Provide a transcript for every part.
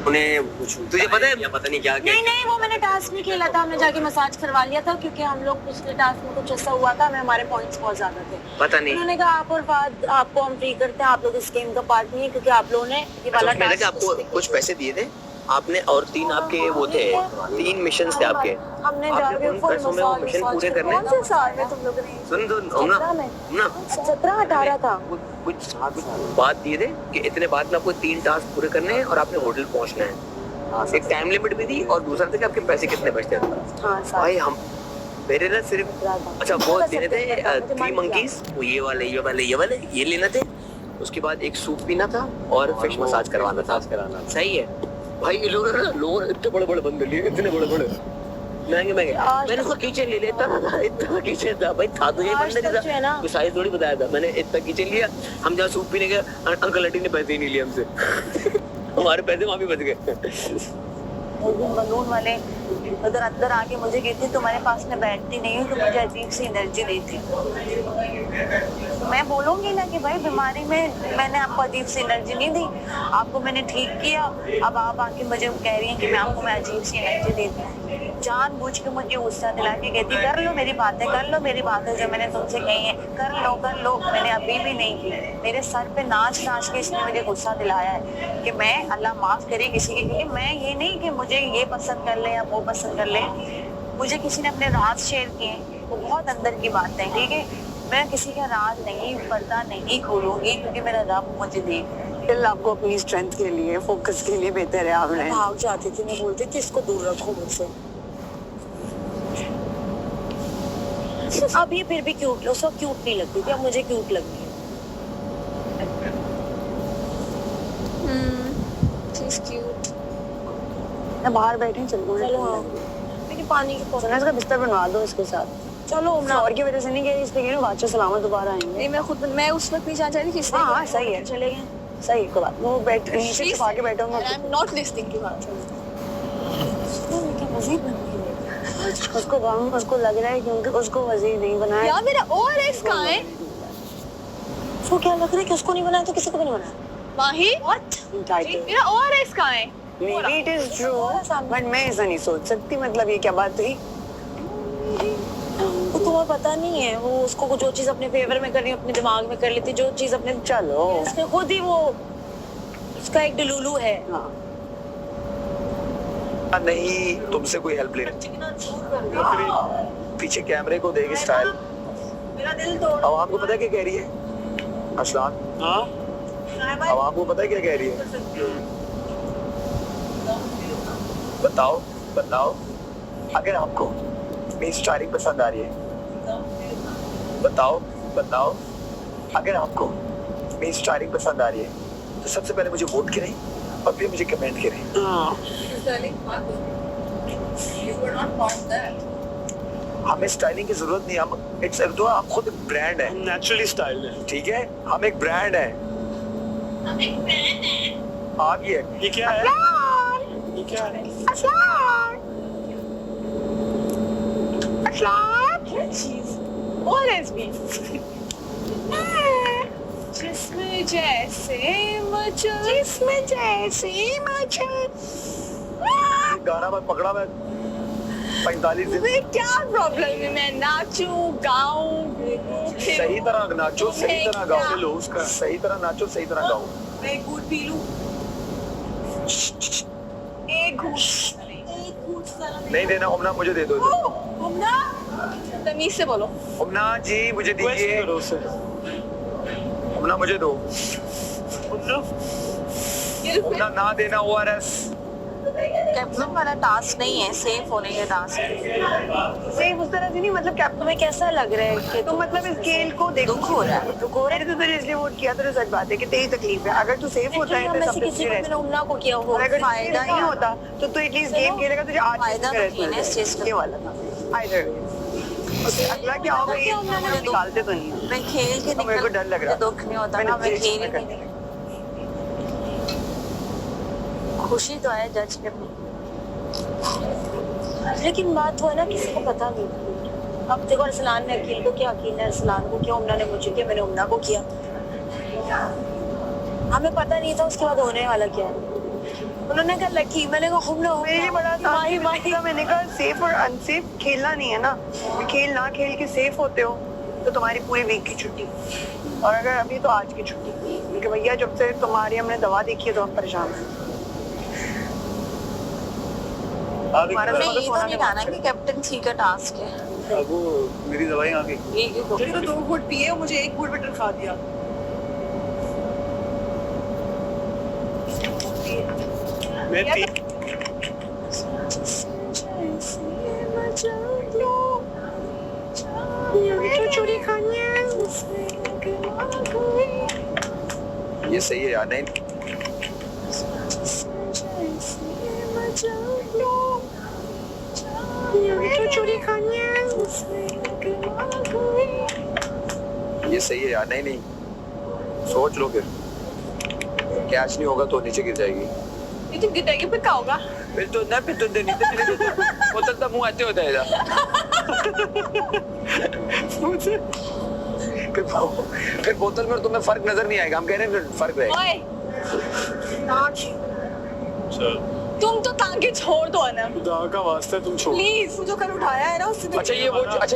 उन्हें तुझे पता है या पता नहीं क्या नहीं नहीं, वो मैंने टास्क नहीं खेला था, हमने जाके मसाज करवा लिया था क्योंकि हम लोग पिछले टास्क में कुछ ऐसा हुआ था, हमें हमारे पॉइंट्स बहुत ज्यादा थे। पता नहीं उन्होंने कहा आप और फाद आपको हम फ्री करते हैं, आप लोग इस गेम का पार्ट नहीं है क्योंकि आप लोगों ने ये वाला टास्क आपको कुछ पैसे दिए थे आपने और 3 आपके वो थे 3 मिशन थे आपके। हमने जाके उन पैसों में वो मिशन पूरे करने। कौन से साल में तुम लोगों ने? सुन ना 17-18 था। कुछ बात दिए थे कि इतने बाद में आपको 3 टास्क पूरे करने हैं और आपने होटल पहुंचना है। एक टाइम लिमिट भी थी और दूसरा था कि आपके पैसे कितने बचते थे। भाई हम मेरे ना सिर्फ अच्छा वो देने थे 3 मंकीज, वो ये वाले ये लेना थे। उसके बाद एक सूप पीना था और फिश मसाज करवाना था। सही है भाई, ये लोग इतने बड़े बंदे लिए, इतने बड़े महंगे मैंने उसको किचन ले लेता था, इतना किचन था भाई, था तो ये बंदे जैसा, कोई साइज थोड़ी बताया था मैंने, इतना किचन लिया। हम जहाँ सूप पीने गए अंकल आंटी ने पैसे ही नहीं लिए हमसे हमारे पैसे वहाँ भी बच गए। बलून वाले उधर अंदर आके मुझे कहती तुम्हारे पास में बैठती नहीं हूँ तो मुझे अजीब सी एनर्जी देती। मैं बोलूंगी ना कि भाई बीमारी में मैंने आपको अजीब सी एनर्जी नहीं दी, आपको मैंने ठीक किया, अब आप आके मुझे कह रही हैं कि मैं अजीब सी एनर्जी देती हूँ। जानबूझ के मुझे गुस्सा दिला के कहती कर लो मेरी बातें जो मैंने तुमसे कही है, कर लो। मैंने अभी भी नहीं की। मेरे सर पे नाच के इसने मुझे गुस्सा दिलाया है कि मैं अल्लाह माफ करे किसी के लिए, मैं ये नहीं कि मुझे ये पसंद कर ले या वो पसंद कर ले। मुझे किसी ने अपने राज शेयर किए, वो बहुत अंदर की बात है, ठीक है। मैं किसी का राज नहीं, पर्दा नहीं खोलूंगी क्योंकि मेरा रब मुझे देख रहा है। दिल आपको अपनी स्ट्रेंथ के लिए, फोकस के लिए बेहतर है। आपने भाग जाती थी, मैं बोलती थी इसको दूर रखो मुझसे। अब ये फिर भी क्यूट, उसको क्यूट नहीं लगती थी, अब मुझे क्यूट लगती है। She's cute. मैं बाहर बैठे चलो हाँ, मेरी पानी की बोतल इसका बिस्तर बनवा दो इसके साथ। चलो और की वजह से नहीं गए, इसलिए ना बादशाह सलामत दोबारा आएंगे। नहीं मैं उस वक्त नहीं चाह रही थी इसलिए। हाँ सही है, चले गए। सही कोई बात, वो बैठ नीचे छुपा के बैठूंगा। I am not listening to her. उसको लग रहा है क्योंकि उसको वजीर नहीं बनाया। यार मेरा ओआरएस कहाँ है? उसको क्या लग रहा है कि उसको नहीं बनाया तो किसी को भी नहीं बनाया? माही What? मेरा ओआरएस कहाँ है? Maybe it is true, but मैं ऐसा नहीं सोच सकती। मतलब ये क्या बात हुई? वो तुम्हें पता नहीं है, वो उसको जो चीज अपने फेवर में करनी अपने दिमाग में कर लेती, जो चीज अपने चलो उसने खुद ही वो उसका एक डुलुलु है। हाँ नहीं तुमसे कोई हेल्प लेनी, पीछे कैमरे को देगी स्टाइल। मेरा दिल तोड़। अब आपको पता है क्या कह रही है असलान? हाँ अब आपको पता है क्या कह रही है? बताओ अगर आपको मेरी स्टाइलिंग पसंद आ रही है, बताओ अगर आपको मेरी स्टाइलिंग पसंद आ रही है तो सबसे पहले मुझे वोट करें और फिर मुझे कमेंट करें। हमें स्टाइलिंग की जरूरत नहीं, हम इट्स तो हम खुद एक ब्रांड है, नेचुरली स्टाइल है, ठीक है। हम एक ब्रांड है। आप ये क्या है? ये क्या है? जिसमें जैसे मुझे गाना मैं पकड़ा, मैं 45 दिन। क्या प्रॉब्लम है? मैं नाचूं गाऊं सही तरह नाचो, सही तरह गाओ, लो उसका सही तरह नाचो, सही तरह गाओ। मैं एक घूंट पी लूं? एक घूंट नहीं देना उमना, मुझे दे दो। उमना तमीज से बोलो। उमना जी मुझे दीजिए, उमना मुझे दो। उमना ना देना ओआरएस। कैप्टन वाला टास्क नहीं है, सेफ होने का टास्क है। सेफ उस तरह से नहीं, मतलब कैप्टन तुम्हें कैसा लग रहा है कि तो मतलब इस खेल को देखो। दुख हो रहा है? दुख हो रहा है तो तुझे इसलिए वोट किया, तो सच बात है कि तेरी तकलीफ है। अगर तू सेफ होता है तो सब किसी को मैंने उमना को किया हो, अगर फायदा नहीं होता तो तू एटलीस्ट गेम खेलेगा, तुझे आज फायदा नहीं है इस चीज का। ये वाला था आइदर अगला क्या होगा ये निकालते तो नहीं है। मैं खेल के मेरे को डर लग रहा है, दुख नहीं होता ना, मैं खेल ही नहीं। खुशी तो है जज के, लेकिन बात वो है ना किसी को पता नहीं। अब देखो अरसलान ने अकील को किया, अकील ने अरसलान को किया, उमना ने मुझे किया, मैंने उमना को किया। हमें पता नहीं था उसके बाद होने वाला क्या है। उन्होंने कहा लकी, मैंने कहा हम लोग मेरे लिए बड़ा आसान था। मैंने कहा सेफ और अनसेफ खेलना नहीं है ना, खेल ना खेल के सेफ होते हो तो तुम्हारी पूरी वीक की छुट्टी, और अगर अभी तो आज की छुट्टी, क्योंकि भैया जब से तुम्हारी हमने दवा देखी है तो हम परेशान हैं। मैं ये तो नहीं कहना कि कैप्टनसी का टास्क है। अब वो मेरी दवाई आ गई। एक ही तो 2 घूंट पिए और मुझे 1 घूंट बटर खा दिया। मैं चोरी खानी है। ये सही है यार। नहीं चोरी खानी है। ये सही है यार। नहीं नहीं, सोच लो फिर, कैच नहीं होगा तो नीचे गिर जाएगी। ये तो गिरेगी फिर क्या होगा? फिर तो ना, फिर तो नीचे बोतल तो मुंह आते होता है फिर बोतल में तुम्हें फर्क नजर नहीं आएगा। हम कह रहे हैं फर्क रहेगा। ओए, तुम तो टांगे छोड़ दो ना खुदा का वास्ता तुम छोड़। प्लीज। जो कल उठाया है ना उससे अच्छा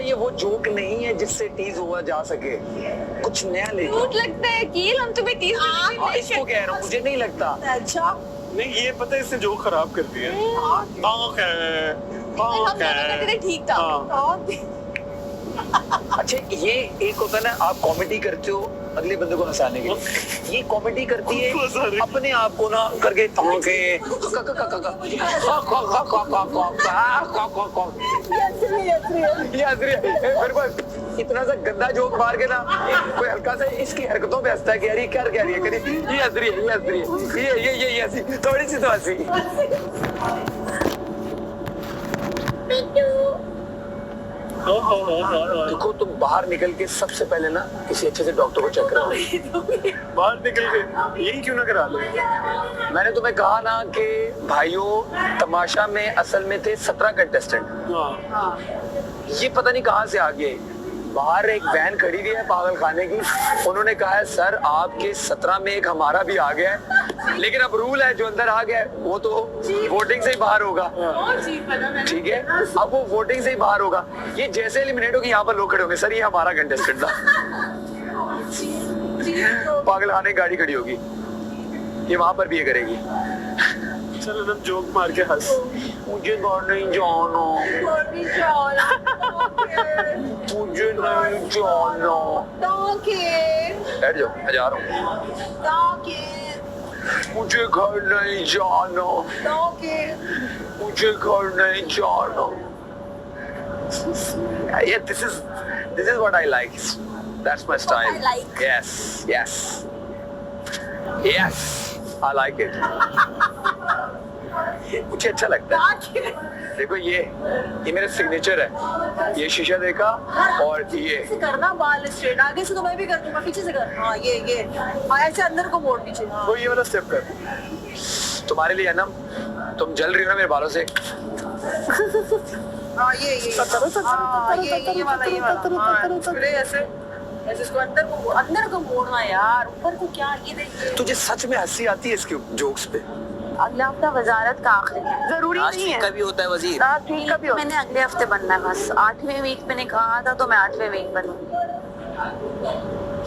ये वो जोक नहीं है जिससे टीज हुआ जा सके, कुछ नया लेके। क्यूट लगता है कील, हम तुम्हें टीज हाँ, इसको कह रहा हूँ, मुझे नहीं लगता। अच्छा नहीं ये पता है इसने जो खराब कर दिया। हम दोनों कहते थे ठीक था। अच्छा ये एक होता है ना, आप कॉमेडी करते हो अगले बंदे को हंसाने के लिए, ये कॉमेडी करती है अपने आप को ना करके इतना सा गंदा जोक मार के ना कोई हल्का सा इसकी हरकतों पे हंसता है कि यार ये क्या कह रही है, करी ये हंस रही है, ये हंस रही है, ये हंसी, थोड़ी सी तो हंसी। देखो तुम बाहर निकल के सबसे पहले ना किसी अच्छे से डॉक्टर को चेक कराओ। बाहर निकल के यही क्यों ना करा लो। मैंने तुम्हें कहा ना कि भाइयों तमाशा में असल में थे 17 कंटेस्टेंट, ये पता नहीं कहाँ से आ गए। बाहर एक वैन खड़ी हुई है पागल खाने की, उन्होंने कहा है सर आपके 17 में एक हमारा भी आ गया है, लेकिन अब रूल है जो अंदर आ गया है वो तो वोटिंग से ही बाहर होगा। ठीक है, अब वो वोटिंग से ही बाहर होगा। ये जैसे एलिमिनेट होगी यहाँ पर लोग खड़े होंगे, सर ये हमारा कंटेस्टेंट था। पागल खाने की गाड़ी खड़ी होगी, ये वहां पर भी ये करेगी। चलो तुम जोक मार के हंस। मुझे घर नहीं जाना, मुझे नहीं जाना। बैठ जाओ, मैं जा रहा हूँ। मुझे घर नहीं जाना, मुझे घर नहीं जाना। Yeah, this is what I like. That's my style. I like. Yes, I like it. मुझे अच्छा लगता है। देखो ये मेरा सिग्नेचर है, ये शीशा देखा और ये करना बाल स्ट्रेट, आगे से तो मैं भी कर दूंगा, पीछे से कर। हाँ ये ऐसे अंदर को मोड़ दीजिए। तो ये वाला स्टेप कर। तुम्हारे लिए अनम, तुम जल रही हो ना मेरे बालों से। हाँ ये वाला ऐसे इसको अंदर को मोड़ना यार, ऊपर को क्या। ये देखिए तुझे सच में हंसी आती है इसके जोक्स पे? अगले हफ्ता वजारत का आखिरी है। जरूरी नहीं है, कभी होता है वजीर। ठीक कभी हो। मैंने अगले हफ्ते बनना है बस। 8वें वीक मैंने कहा था तो मैं 8वें वीक बनूं।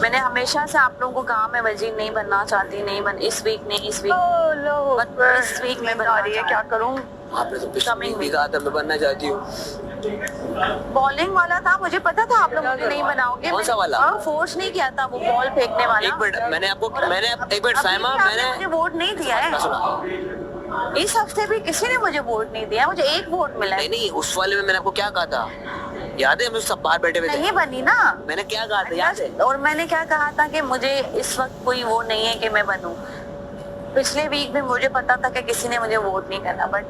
मैंने हमेशा से आप लोगों को कहा मैं वजीर नहीं बनना चाहती, नहीं बन इस वीक नहीं, इस वीक में बना रही है। क्या करूं? आपने तो पिछले वीक भी कहा था मैं बनना चाहती हूँ। बॉलिंग वाला था, मुझे पता था आप लोग मुझे नहीं बनाओगे। कौन सा वाला? फोर्स नहीं किया था, वो बॉल फेंकने वाला। एक मिनट, मैंने एक मिनट साइमा, आपने मुझे वोट नहीं दिया है। इस हफ्ते भी किसी ने मुझे वोट नहीं दिया, मुझे 1 वोट मिला है। नहीं उस वाले में मैंने आपको क्या कहा था याद है? हम सब बाहर बैठे हुए थे। नहीं बनी ना। मैंने क्या कहा था याद है? और मैंने क्या कहा था कि मुझे इस वक्त कोई वो नहीं है कि मैं बनूं। पिछले वीक में मुझे पता था कि किसी ने मुझे वोट नहीं करना, but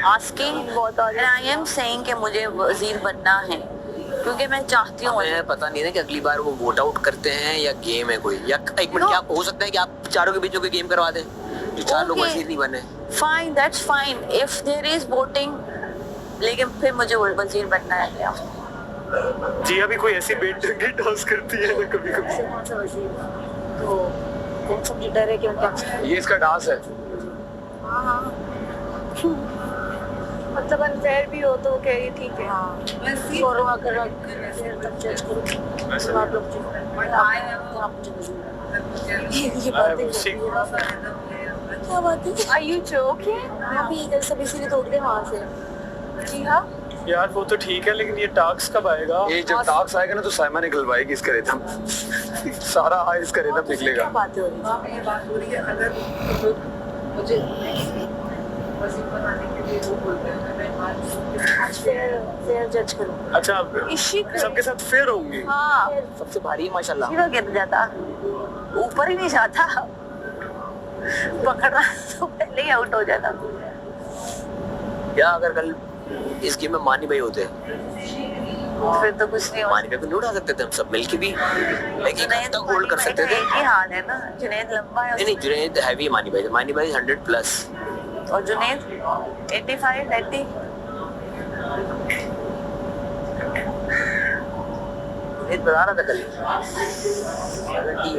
asking I am saying कि मुझे वजीर बनना है क्योंकि मैं चाहती हूँ। मुझे पता नहीं है कि अगली बार वो वोट आउट करते हैं या गेम है कोई, या एक मिनट, क्या हो सकता है कि आप चारों के बीच में कोई गेम करवा दें जो 4 लोग वजीर नहीं बने? Fine, that's fine if there is voting, लेकिन फिर मुझे वजीर बनना है। क्या जी अभी कोई ऐसी बेटंगी टॉस करती है ना कभी कभी। कौन सा डर है? क्यों? ये इसका डांस है। मतलब अनफेयर भी हो तो कह रही ठीक है। फॉलो अगर फिर तब जज करो तो आप लोग ये बातें क्या बात है? Are you joking? अभी इधर सब इसीलिए तोड़ दे वहाँ से। जी हाँ। यार वो तो ठीक है, लेकिन ये टास्क कब आएगा? ये जब टास्क आएगा ना तो साइमा निकलवाएगी इसका रिदम। सारा इसका रिदम क्या निकलेगा। बातें हो रही ये बात हो रही है, अगर मुझे वजीफ बनाने के लिए वो बोलते हैं मैं आज फेयर जज करो। अच्छा, सबके साथ फेयर होंगी। हाँ सबसे भारी है माशाल्लाह। सीधा गिर जाता, ऊपर ही नहीं जाता, पकड़ना तो पहले ही आउट हो जाता। या अगर कल इस गेम में मानी भाई होते फिर तो कुछ नहीं मानी भाई को नहीं उठा सकते थे हम सब मिलके भी, लेकिन एक तक होल्ड कर सकते थे। एक ही हाल है ना, जुनैद लंबा है नहीं जुनैद हैवी है, मानी भाई 100+। और जुनैद 85 80। जुनैद बता रहा था कल 70 80।